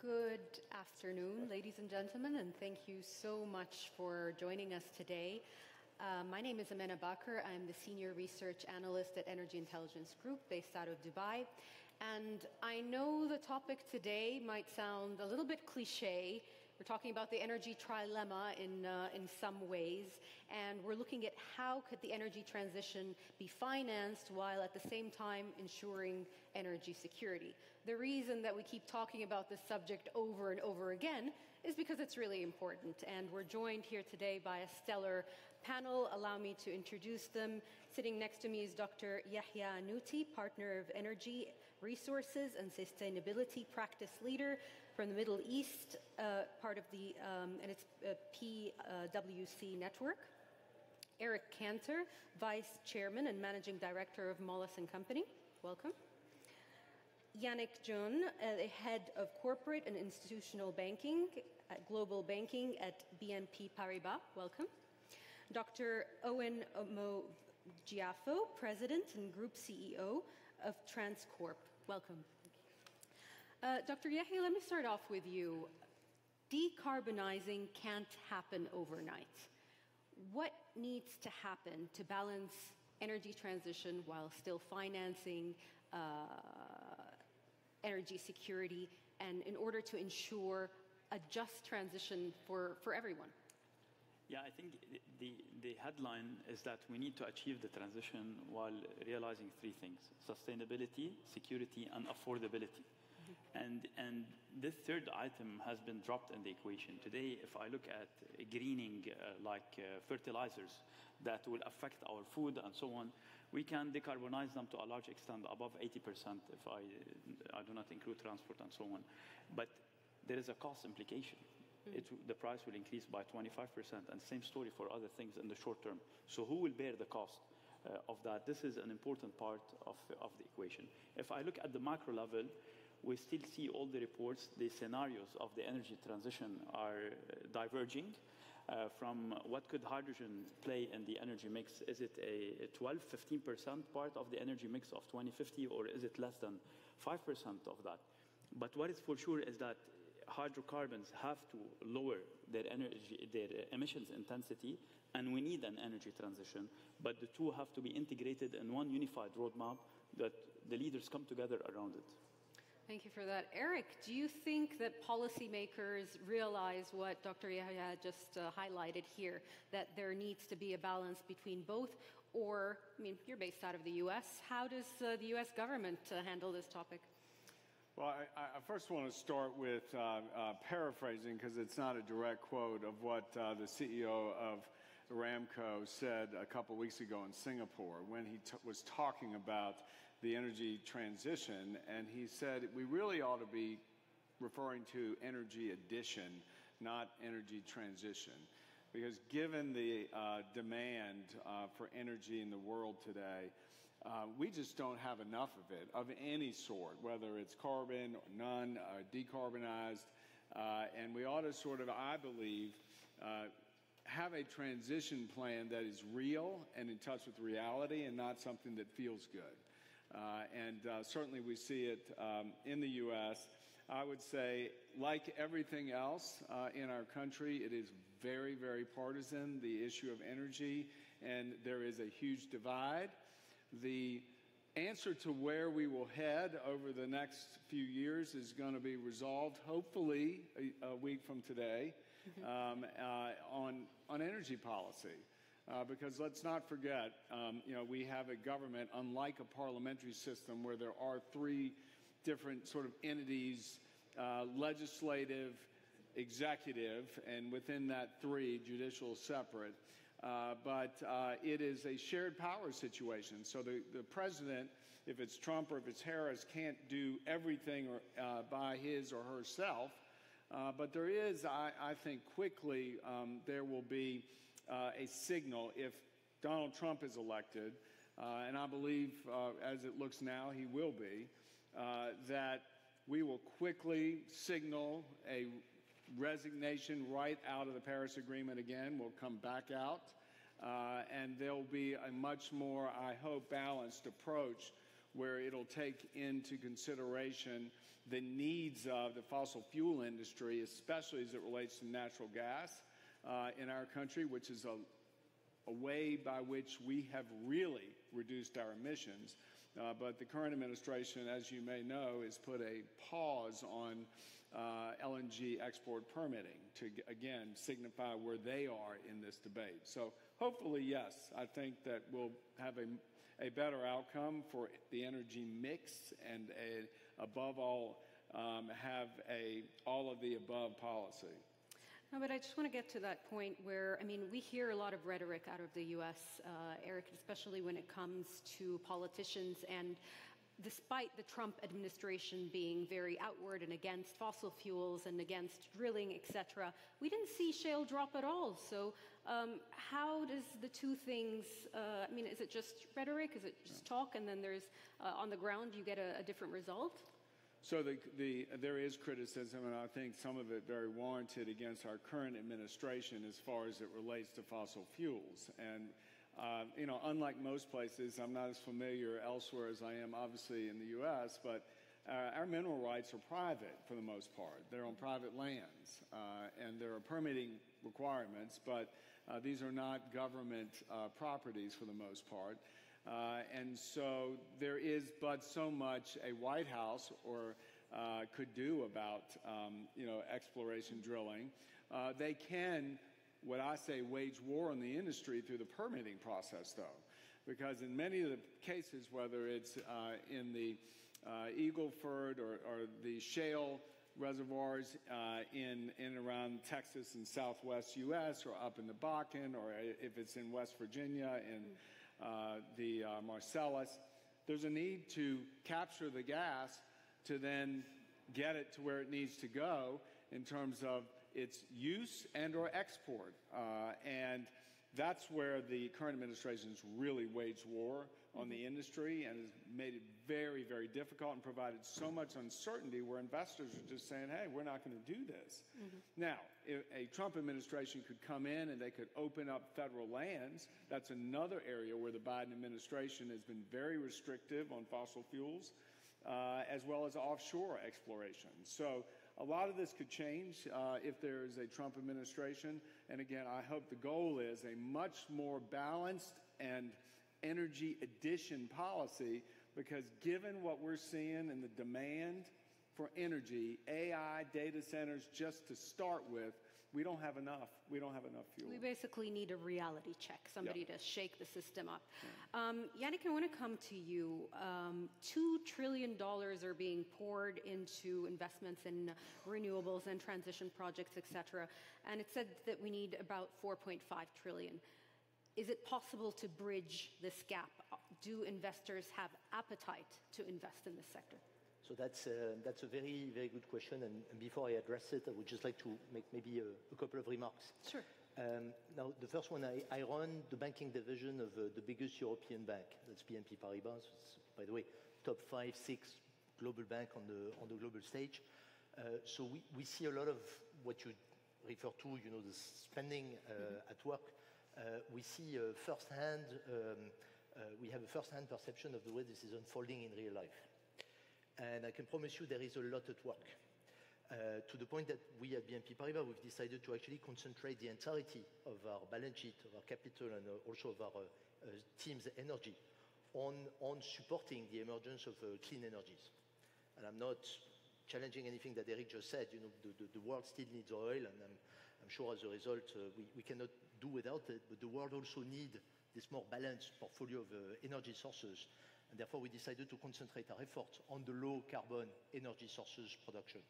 Good afternoon, ladies and gentlemen, and thank you so much for joining us today. My name is Amena Bakr. I'm the Senior Research Analyst at Energy Intelligence Group based out of Dubai. And I know the topic today might sound a little bit cliche. We're talking about the energy trilemma in some ways, and we're looking at how could the energy transition be financed while at the same time ensuring energy security. The reason that we keep talking about this subject over and over again is because it's really important, and we're joined here today by a stellar panel. Allow me to introduce them. Sitting next to me is Dr. Yahya Anouti, Partner of Energy Resources and Sustainability Practice Leader from the Middle East, part of the and it's PwC network. Eric Cantor, Vice Chairman and Managing Director of Moelis and Company. Welcome. Yannick, Jung, Head of Corporate and Institutional Banking, Global Banking at BNP Paribas. Welcome. Dr. Omogiafo, President and Group CEO of Transcorp. Welcome. Dr. Yahya, let me start off with you. Decarbonizing can't happen overnight. What needs to happen to balance energy transition while still financing energy security, and in order to ensure a just transition for everyone? Yeah, I think the headline is that we need to achieve the transition while realizing three things: sustainability, security, and affordability. And this third item has been dropped in the equation. Today, if I look at greening like fertilizers that will affect our food and so on, we can decarbonize them to a large extent, above 80% if I do not include transport and so on. But there is a cost implication. The price will increase by 25%, and same story for other things in the short term. So who will bear the cost of that? This is an important part of the equation. If I look at the macro level, we still see all the reports, the scenarios of the energy transition are diverging from what could hydrogen play in the energy mix. Is it a 12, 15% part of the energy mix of 2050, or is it less than 5% of that? But what is for sure is that hydrocarbons have to lower their emissions intensity, and we need an energy transition. But the two have to be integrated in one unified roadmap that the leaders come together around it. Thank you for that. Eric, do you think that policymakers realize what Dr. Yahya just highlighted here, that there needs to be a balance between both? Or, I mean, you're based out of the U.S. How does the U.S. government handle this topic? Well, I first want to start with paraphrasing, because it's not a direct quote, of what the CEO of Aramco said a couple weeks ago in Singapore when he was talking about the energy transition. And he said we really ought to be referring to energy addition, not energy transition. Because given the demand for energy in the world today, we just don't have enough of it, of any sort, whether it's carbon or none, decarbonized. And we ought to sort of, I believe, have a transition plan that is real and in touch with reality, and not something that feels good. And certainly we see it in the U.S. I would say, like everything else in our country, it is very, very partisan, the issue of energy, and there is a huge divide. The answer to where we will head over the next few years is going to be resolved, hopefully, a week from today, on energy policy. Because let's not forget, we have a government, unlike a parliamentary system where there are three different sort of entities, legislative, executive, and within that three, judicial separate. But it is a shared power situation. So the president, if it's Trump or if it's Harris, can't do everything by his or herself. But there is, I think, quickly, there will be a signal if Donald Trump is elected, and I believe, as it looks now, he will be, that we will quickly signal a resignation right out of the Paris Agreement again. We'll come back out, and there'll be a much more, I hope, balanced approach where it'll take into consideration the needs of the fossil fuel industry, especially as it relates to natural gas in our country, which is a way by which we have really reduced our emissions. But the current administration, as you may know, has put a pause on LNG export permitting to, again, signify where they are in this debate. So hopefully, yes, I think that we'll have a better outcome for the energy mix and, above all, have all of the above policy. No, but I just want to get to that point where, I mean, we hear a lot of rhetoric out of the U.S., Eric, especially when it comes to politicians. And despite the Trump administration being very outward and against fossil fuels and against drilling, et cetera, we didn't see shale drop at all. So how does the two things, I mean, is it just rhetoric? Is it just talk? And then there's, on the ground, you get a different result? So there is criticism, and I think some of it very warranted, against our current administration as far as it relates to fossil fuels. And, you know, unlike most places, I'm not as familiar elsewhere as I am, obviously, in the U.S., but our mineral rights are private for the most part. They're on private lands, and there are permitting requirements, but these are not government properties for the most part. And so there is but so much a White House could do about, you know, exploration drilling. They can, what I say, wage war on the industry through the permitting process, though, because in many of the cases, whether it's in the Eagle Ford or the shale reservoirs in and around Texas and Southwest U.S. or up in the Bakken, or if it's in West Virginia and the Marcellus, there's a need to capture the gas to then get it to where it needs to go in terms of its use and or export. And that's where the current administration has really waged war on the industry and has made it very, very difficult and provided so much uncertainty where investors are just saying, hey, we're not going to do this. Now, if a Trump administration could come in and they could open up federal lands, that's another area where the Biden administration has been very restrictive on fossil fuels, as well as offshore exploration. So a lot of this could change if there is a Trump administration. And again, I hope the goal is a much more balanced and energy addition policy, because given what we're seeing in the demand for energy, AI, data centers, just to start with, we don't have enough. We don't have enough fuel. We basically need a reality check, somebody to shake the system up. Yannick, I want to come to you. $2 trillion are being poured into investments in renewables and transition projects, et cetera. And it said that we need about $4.5 trillion. Is it possible to bridge this gap? Do investors have appetite to invest in this sector? So that's a very, very good question. And before I address it, I would just like to make maybe a couple of remarks. Sure. Now, the first one, I run the banking division of the biggest European bank. That's BNP Paribas. It's, by the way, top 5, 6 global bank on the global stage. So we see a lot of what you refer to, you know, the spending at work. We see firsthand. We have a first-hand perception of the way this is unfolding in real life. And I can promise you there is a lot at work. To the point that we at BNP Paribas, we've decided to actually concentrate the entirety of our balance sheet, of our capital, and also of our team's energy on supporting the emergence of clean energies. And I'm not challenging anything that Eric just said. You know, the world still needs oil, and I'm sure as a result we cannot do without it, but the world also needs this more balanced portfolio of energy sources. And therefore, we decided to concentrate our efforts on the low-carbon energy sources production.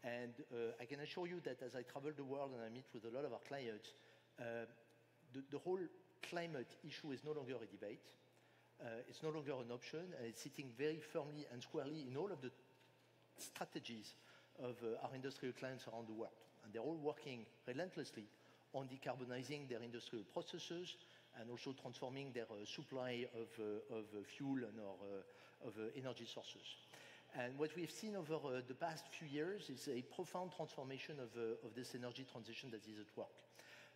And I can assure you that as I travel the world and I meet with a lot of our clients, the whole climate issue is no longer a debate. It's no longer an option, and it's sitting very firmly and squarely in all of the strategies of our industrial clients around the world. And they're all working relentlessly on decarbonizing their industrial processes and also transforming their supply of fuel and of energy sources. And what we've seen over the past few years is a profound transformation of this energy transition that is at work.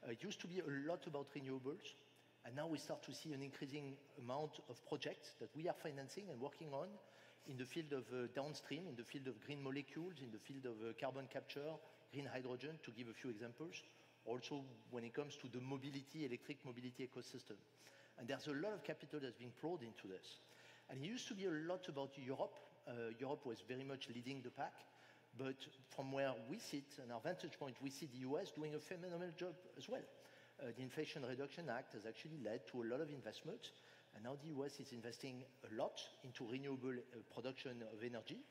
It used to be a lot about renewables, and now we start to see an increasing amount of projects that we are financing and working on in the field of downstream, in the field of green molecules, in the field of carbon capture, green hydrogen, to give a few examples. Also, when it comes to the mobility, electric mobility ecosystem. And there's a lot of capital that's being poured into this. And it used to be a lot about Europe. Europe was very much leading the pack. But from where we sit, and our vantage point, we see the US doing a phenomenal job as well. The Inflation Reduction Act has actually led to a lot of investment. And now the US is investing a lot into renewable production of energy.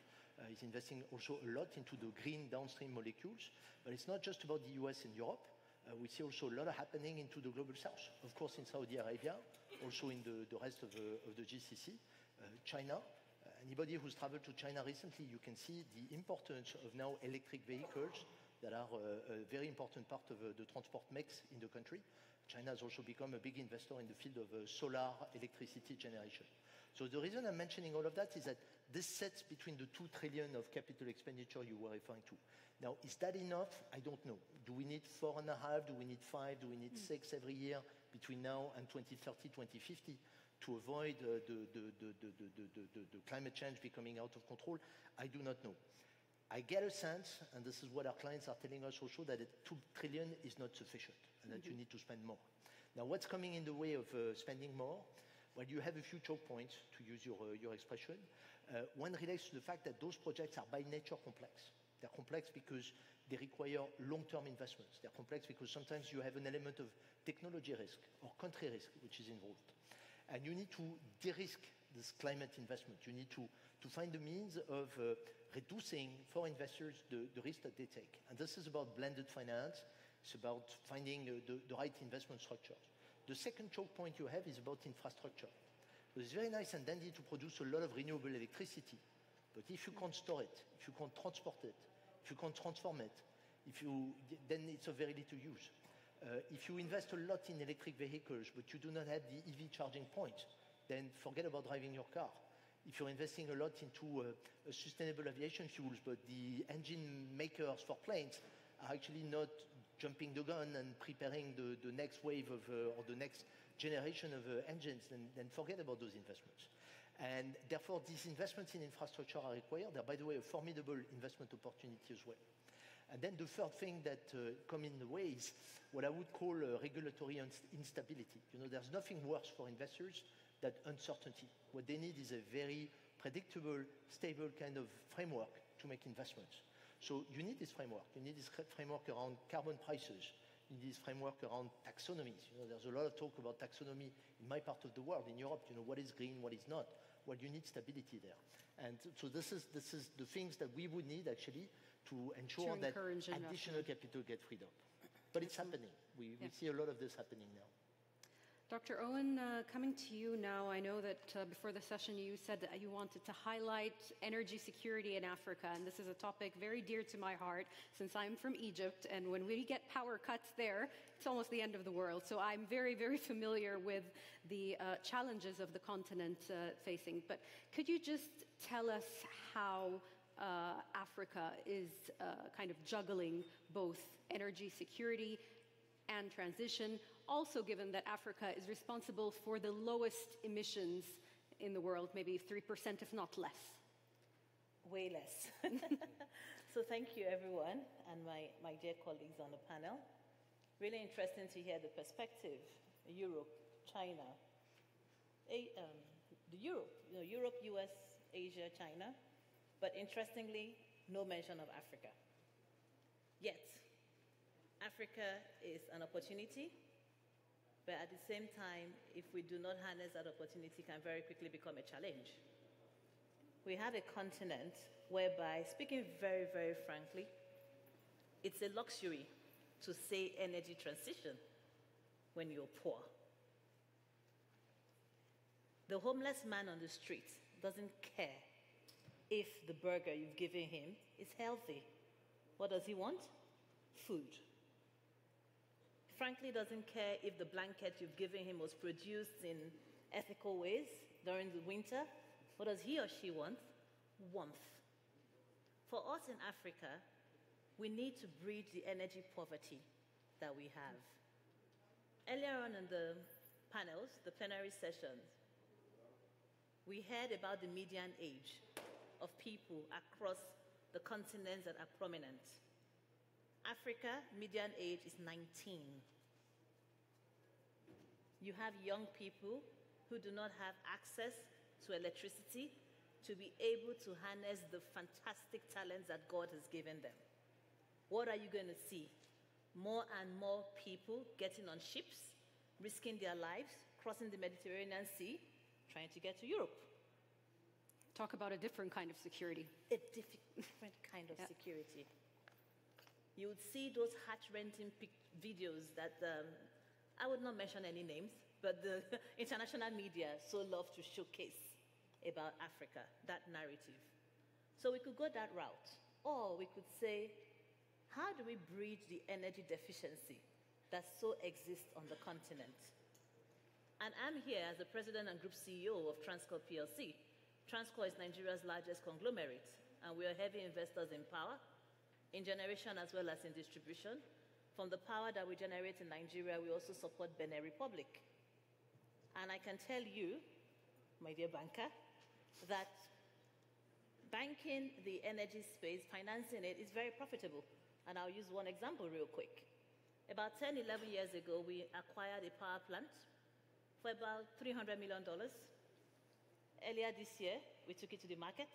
It's investing also a lot into the green downstream molecules. But it's not just about the US and Europe. We see also a lot happening into the global south. Of course, in Saudi Arabia, also in the rest of the GCC, China. Anybody who's traveled to China recently, you can see the importance of now electric vehicles that are a very important part of the transport mix in the country. China has also become a big investor in the field of solar electricity generation. So the reason I'm mentioning all of that is that this sets between the 2 trillion of capital expenditure you were referring to. Now, is that enough? I don't know. Do we need 4.5? Do we need 5? Do we need 6 every year between now and 2030, 2050 to avoid the climate change becoming out of control? I do not know. I get a sense, and this is what our clients are telling us also, that 2 trillion is not sufficient and that you need to spend more. Now, what's coming in the way of spending more? Well, you have a few choke points, to use your expression. One relates to the fact that those projects are by nature complex. They're complex because they require long-term investments. They're complex because sometimes you have an element of technology risk or country risk which is involved. And you need to de-risk this climate investment. You need to find the means of reducing for investors the risk that they take. And this is about blended finance. It's about finding the right investment structures. The second choke point you have is about infrastructure. So it's very nice and dandy to produce a lot of renewable electricity. But if you can't store it, if you can't transport it, if you can't transform it, then it's of very little use. If you invest a lot in electric vehicles, but you do not have the EV charging point, then forget about driving your car. If you're investing a lot into sustainable aviation fuels, but the engine makers for planes are actually not jumping the gun and preparing the next wave of, or the next generation of engines, then forget about those investments. And therefore, these investments in infrastructure are required. They're, by the way, a formidable investment opportunity as well. And then the third thing that come in the way is what I would call regulatory instability. You know, there's nothing worse for investors than uncertainty. What they need is a very predictable, stable kind of framework to make investments. So you need this framework. You need this framework around carbon prices. You need this framework around taxonomies. You know, there's a lot of talk about taxonomy in my part of the world, in Europe. You know, what is green, what is not. Well, you need stability there. And so this is the things that we would need actually to ensure that additional capital get freed up. But it's happening. We see a lot of this happening now. Dr. Owen, coming to you now, I know that before the session you said that you wanted to highlight energy security in Africa, and this is a topic very dear to my heart since I'm from Egypt, and when we get power cuts there, it's almost the end of the world. So I'm very, very familiar with the challenges of the continent facing. But could you just tell us how Africa is kind of juggling both energy security and transition, also given that Africa is responsible for the lowest emissions in the world, maybe 3%, if not less? Way less. So thank you, everyone, and my dear colleagues on the panel. Really interesting to hear the perspective, Europe, China, Europe, US, Asia, China, but interestingly, no mention of Africa. Yet, Africa is an opportunity, but at the same time, if we do not harness that opportunity, can very quickly become a challenge. We have a continent whereby, speaking very, very frankly, it's a luxury to say energy transition when you're poor. The homeless man on the street doesn't care if the burger you've given him is healthy. What does he want? Food. Frankly, doesn't care if the blanket you've given him was produced in ethical ways during the winter. What does he or she want? Warmth. For us in Africa, we need to bridge the energy poverty that we have. Earlier on in the panels, the plenary sessions, we heard about the median age of people across the continents that are prominent. Africa, median age is 19. You have young people who do not have access to electricity to be able to harness the fantastic talents that God has given them. What are you going to see? More and more people getting on ships, risking their lives, crossing the Mediterranean Sea, trying to get to Europe. Talk about a different kind of security. A different kind of security. You would see those heart-rending videos that I would not mention any names, but the international media so love to showcase about Africa, that narrative. So we could go that route. Or we could say, how do we bridge the energy deficiency that so exists on the continent? And I'm here as the president and group CEO of Transcorp PLC. Transcorp is Nigeria's largest conglomerate, and we are heavy investors in power, in generation as well as in distribution. From the power that we generate in Nigeria, we also support Benin Republic. And I can tell you, my dear banker, that banking the energy space, financing it, is very profitable. And I'll use one example real quick. About 10, 11 years ago, we acquired a power plant for about $300 million. Earlier this year, we took it to the market,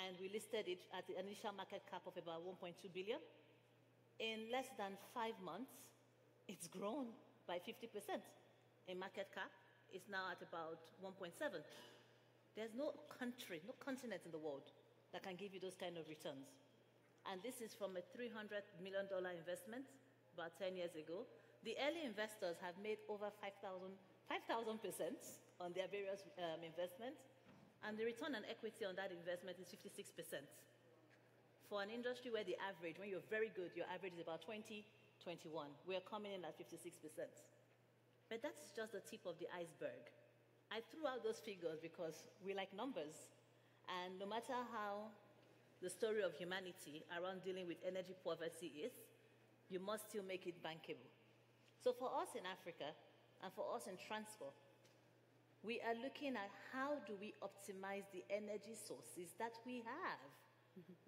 and we listed it at the initial market cap of about 1.2 billion. In less than 5 months, it's grown by 50%. In market cap, it's now at about 1.7. There's no country, no continent in the world that can give you those kind of returns. And this is from a $300 million investment about 10 years ago. The early investors have made over 5,000% on their various investments, and the return on equity on that investment is 56%. For an industry where the average, when you're very good, your average is about 20, 21. We are coming in at 56%. But that's just the tip of the iceberg. I threw out those figures because we like numbers, and no matter how the story of humanity around dealing with energy poverty is, you must still make it bankable. So for us in Africa, and for us in Transcorp, we are looking at how do we optimize the energy sources that we have.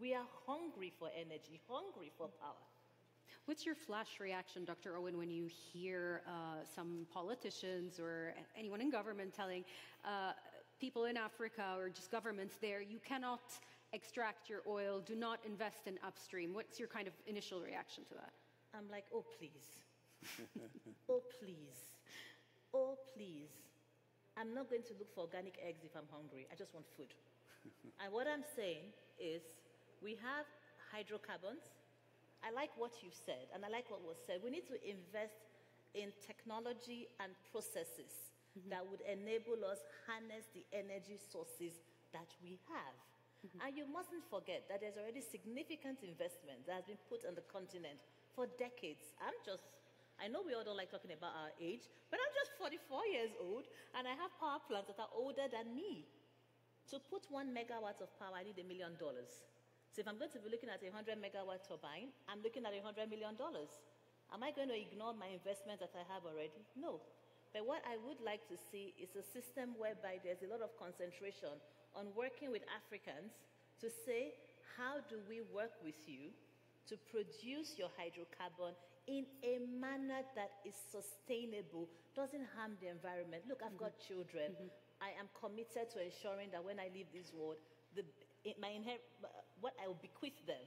We are hungry for energy, hungry for power. What's your flash reaction, Dr. Owen, when you hear some politicians or anyone in government telling people in Africa or just governments there, you cannot extract your oil, do not invest in upstream? What's your kind of initial reaction to that? I'm like, oh, please. Oh, please. Oh, please. I'm not going to look for organic eggs if I'm hungry. I just want food. And what I'm saying is we have hydrocarbons. I like what you said, and I like what was said. We need to invest in technology and processes that would enable us harness the energy sources that we have. And you mustn't forget that there's already significant investment that has been put on the continent for decades. I know we all don't like talking about our age, but I'm just 44 years old, and I have power plants that are older than me. To put 1 megawatt of power, I need $1 million. So if I'm going to be looking at a 100 megawatt turbine, I'm looking at $100 million. Am I going to ignore my investment that I have already? No. But what I would like to see is a system whereby there's a lot of concentration on working with Africans to say, how do we work with you to produce your hydrocarbon in a manner that is sustainable, doesn't harm the environment? Look, I've got children. I am committed to ensuring that when I leave this world, what I will bequeath them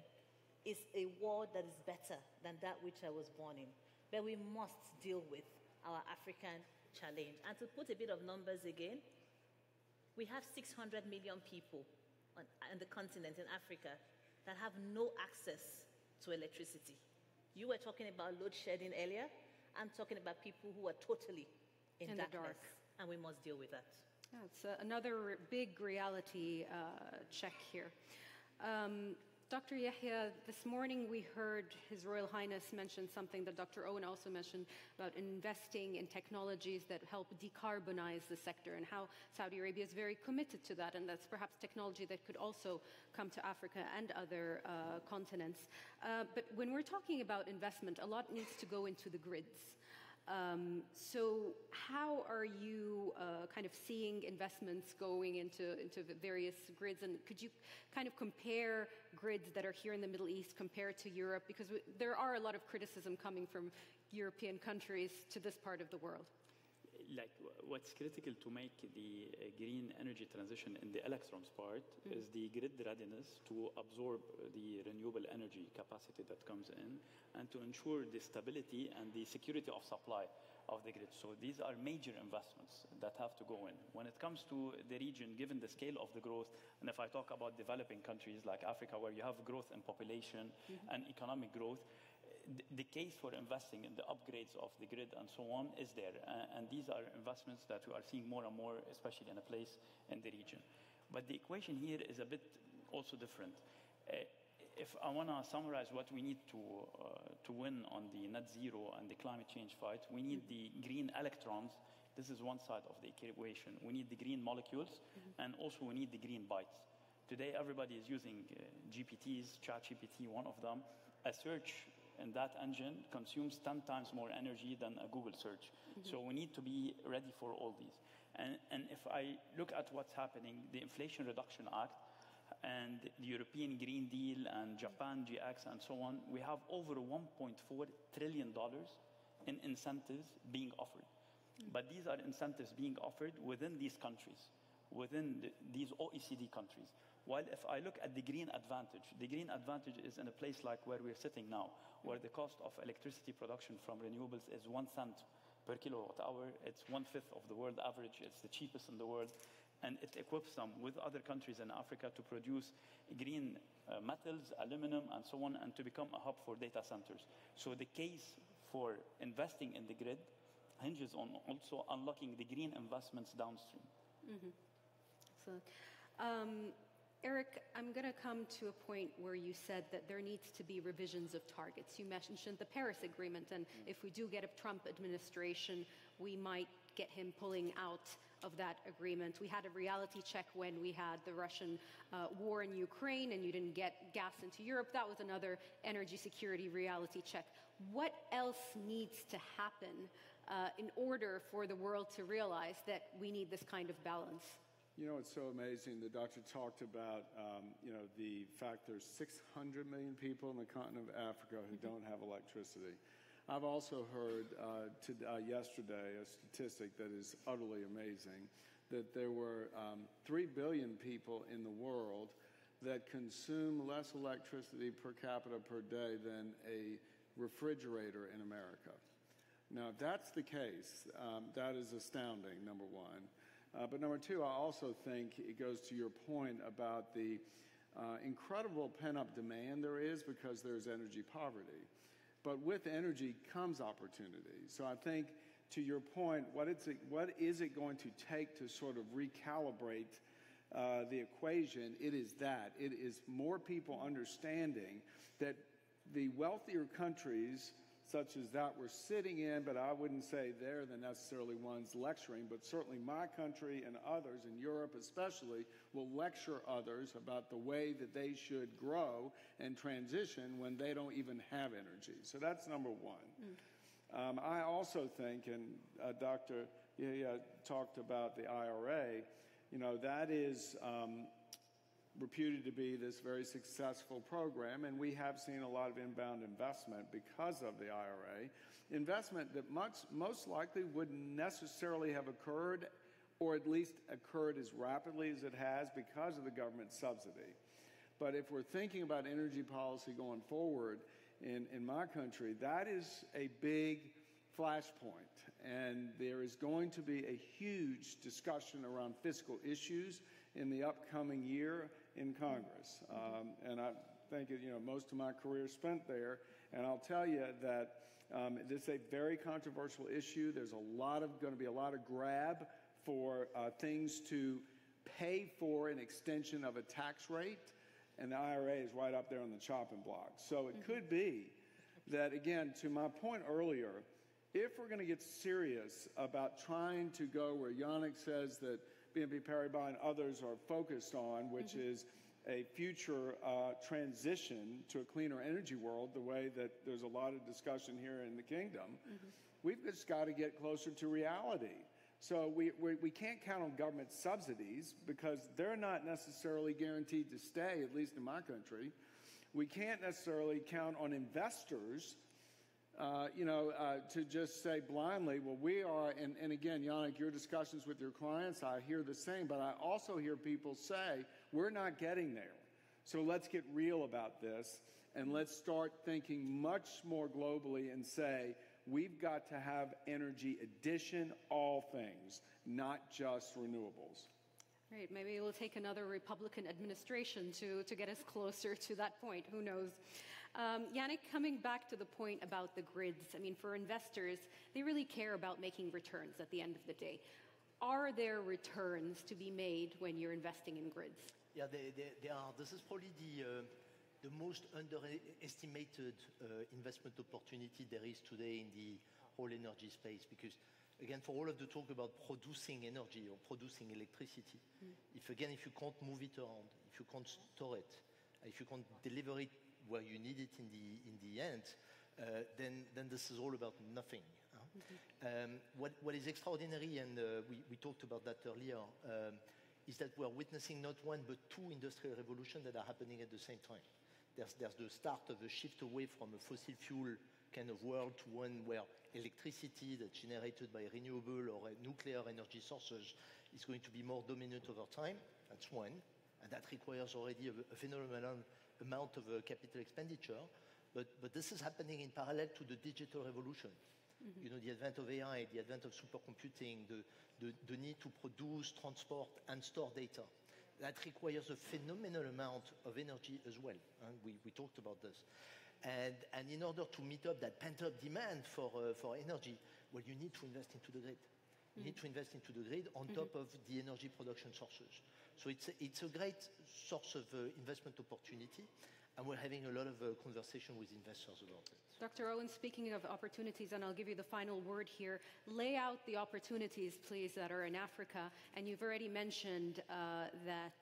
is a world that is better than that which I was born in. But we must deal with our African challenge. And to put a bit of numbers again, we have 600 million people on the continent in Africa that have no access to electricity. You were talking about load shedding earlier. I'm talking about people who are totally in darkness, and we must deal with that. Yeah, it's another big reality check here. Dr. Yahya, this morning we heard His Royal Highness mention something that Dr. Owen also mentioned about investing in technologies that help decarbonize the sector, and how Saudi Arabia is very committed to that, and that's perhaps technology that could also come to Africa and other continents. But when we're talking about investment, a lot needs to go into the grids. So how are you kind of seeing investments going into the various grids? And could you kind of compare grids that are here in the Middle East compared to Europe? Because there are a lot of criticism coming from European countries to this part of the world. Like what's critical to make the green energy transition in the electrons part is the grid readiness to absorb the renewable energy capacity that comes in and to ensure the stability and the security of supply of the grid. So these are major investments that have to go in. When it comes to the region, given the scale of the growth, and if I talk about developing countries like Africa where you have growth in population and economic growth, the case for investing in the upgrades of the grid and so on is there. And these are investments that we are seeing more and more, especially in a place in the region. But the equation here is a bit also different. If I want to summarize what we need to win on the net zero and the climate change fight, we need the green electrons. This is one side of the equation. We need the green molecules, and also we need the green bytes. Today, everybody is using GPTs, ChatGPT, one of them. A search in that engine consumes 10 times more energy than a Google search. So we need to be ready for all these. And if I look at what's happening, the Inflation Reduction Act and the European Green Deal and Japan GX and so on, we have over $1.4 trillion in incentives being offered. But these are incentives being offered within these countries, within these OECD countries. While if I look at the green advantage is in a place like where we're sitting now, where the cost of electricity production from renewables is 1 cent per kilowatt hour. It's 1/5 of the world average. It's the cheapest in the world. And it equips them with other countries in Africa to produce green metals, aluminum, and so on, and to become a hub for data centers. So the case for investing in the grid hinges on also unlocking the green investments downstream. Excellent. Eric, I'm going to come to a point where you said that there needs to be revisions of targets. You mentioned the Paris Agreement, and if we do get a Trump administration, we might get him pulling out of that agreement. We had a reality check when we had the Russian war in Ukraine, and you didn't get gas into Europe. That was another energy security reality check. What else needs to happen in order for the world to realize that we need this kind of balance? You know, it's so amazing. The doctor talked about, the fact there's 600 million people in the continent of Africa who don't have electricity. I've also heard yesterday a statistic that is utterly amazing, that there were 3 billion people in the world that consume less electricity per capita per day than a refrigerator in America. Now, if that's the case, that is astounding, number one. But number two, I also think it goes to your point about the incredible pent-up demand there is because there's energy poverty. But with energy comes opportunity. So I think, to your point, what is it going to take to sort of recalibrate the equation? It is that. It is more people understanding that the wealthier countries, such as that we're sitting in, but I wouldn't say they're the necessarily ones lecturing, but certainly my country and others in Europe especially will lecture others about the way that they should grow and transition when they don't even have energy. So that's number one. I also think, and Dr. Yahya talked about the IRA, that is reputed to be this very successful program, and we have seen a lot of inbound investment because of the IRA, investment that most likely wouldn't necessarily have occurred, or at least occurred as rapidly as it has because of the government subsidy. But if we're thinking about energy policy going forward in my country, that is a big flashpoint, and there is going to be a huge discussion around fiscal issues in the upcoming year in Congress. And I think, most of my career spent there. And I'll tell you that this is a very controversial issue. There's going to be a lot of grab for things to pay for an extension of a tax rate. And the IRA is right up there on the chopping block. So it could be that, again, to my point earlier, if we're going to get serious about trying to go where Yannick says that BNP Paribas and others are focused on, which is a future transition to a cleaner energy world, the way that there's a lot of discussion here in the kingdom, We've just got to get closer to reality. So we can't count on government subsidies because they're not necessarily guaranteed to stay, at least in my country. We can't necessarily count on investors, to just say blindly, well, we are, and again, Yannick, your discussions with your clients, I hear the same, but I also hear people say, we're not getting there. So let's get real about this, and let's start thinking much more globally and say, we've got to have energy addition, all things, not just renewables. Right, maybe it will take another Republican administration to get us closer to that point. Who knows? Yannick, coming back to the point about the grids, I mean, for investors, they really care about making returns at the end of the day. Are there returns to be made when you're investing in grids? Yeah, they are. This is probably the most underestimated investment opportunity there is today in the whole energy space, because again, for all of the talk about producing energy or producing electricity, if you can't move it around, if you can't store it, if you can't deliver it where you need it in the end, then this is all about nothing. What is extraordinary, and we talked about that earlier, is that we're witnessing not one but two industrial revolutions that are happening at the same time. There's the start of a shift away from a fossil fuel kind of world to one where electricity that's generated by renewable or nuclear energy sources is going to be more dominant over time. That's one. And that requires already a phenomenal amount of capital expenditure. But this is happening in parallel to the digital revolution. You know, the advent of AI, the advent of supercomputing, the need to produce, transport, and store data. That requires a phenomenal amount of energy as well. And we talked about this. And in order to meet up that pent-up demand for energy, well, you need to invest into the grid. You need to invest into the grid on top of the energy production sources. So it's a great source of investment opportunity, and we're having a lot of conversation with investors about it. Dr. Owen, speaking of opportunities, and I'll give you the final word here, lay out the opportunities, please, that are in Africa. And you've already mentioned that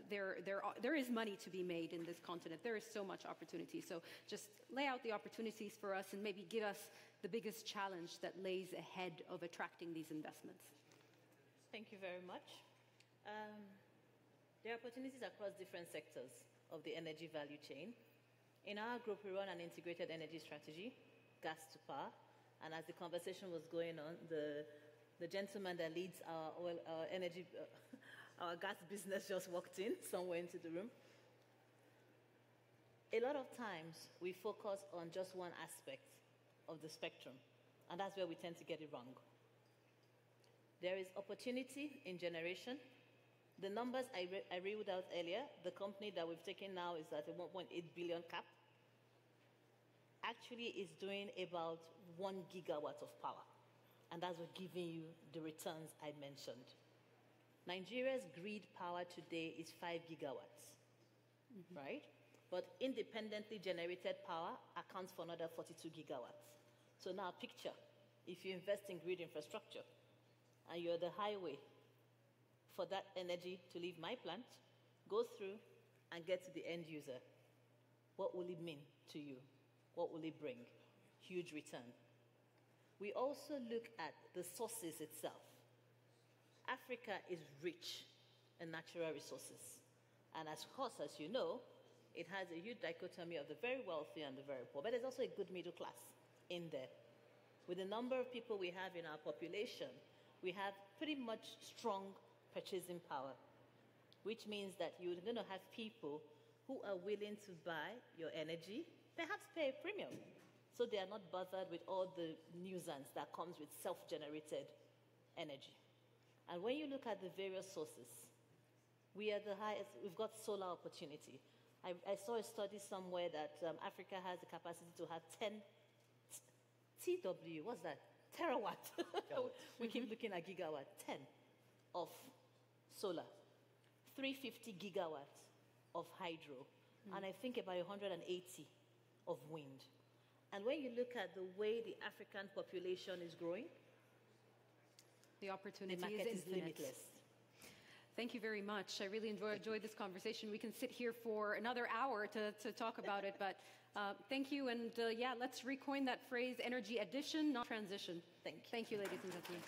there is money to be made in this continent. There is so much opportunity. So just lay out the opportunities for us and maybe give us the biggest challenge that lays ahead of attracting these investments. Thank you very much. There are opportunities across different sectors of the energy value chain. In our group, we run an integrated energy strategy, gas to power. And as the conversation was going on, the gentleman that leads our energy, our gas business just walked in somewhere into the room. A lot of times, we focus on just one aspect of the spectrum, and that's where we tend to get it wrong. There is opportunity in generation. The numbers I read out earlier, the company that we've taken now is at a 1.8 billion cap. Actually is doing about 1 gigawatt of power. And that's what giving you the returns I mentioned. Nigeria's grid power today is 5 gigawatts, right? But independently generated power accounts for another 42 gigawatts. So now picture, if you invest in grid infrastructure and you're the highway for that energy to leave my plant, go through and get to the end user, what will it mean to you? What will it bring? Huge return. We also look at the sources itself. Africa is rich in natural resources. And as course, as you know, it has a huge dichotomy of the very wealthy and the very poor. But there's also a good middle class in there. With the number of people we have in our population, we have pretty much strong purchasing power, which means that you're going to have people who are willing to buy your energy, perhaps pay a premium, so they are not bothered with all the nuisance that comes with self-generated energy. And when you look at the various sources, we are the highest. We've got solar opportunity. I saw a study somewhere that Africa has the capacity to have 10 TW, what's that? Terawatt. We keep looking at gigawatt, 10 of solar, 350 gigawatts of hydro, and I think about 180 of wind. And when you look at the way the African population is growing, the opportunity the market is limitless. Thank you very much. I really enjoyed this conversation. We can sit here for another hour to talk about it, but thank you. And yeah, let's recoin that phrase, energy addition, not transition. Thank you. Thank you, ladies and gentlemen.